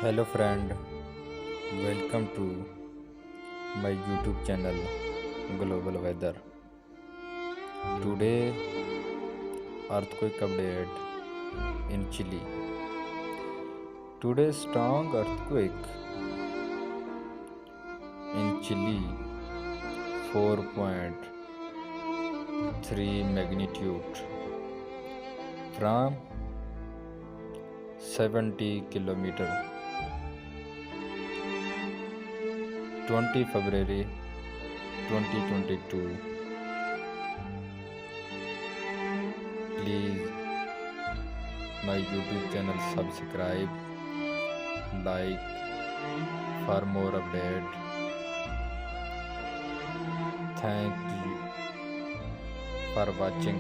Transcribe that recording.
Hello friend, welcome to my YouTube channel Global Weather. Today earthquake update in Chile. Today strong earthquake in Chile 4.3 magnitude from 70 kilometer 20 February 2022. Please my YouTube channel subscribe, like for more update. Thank you for watching.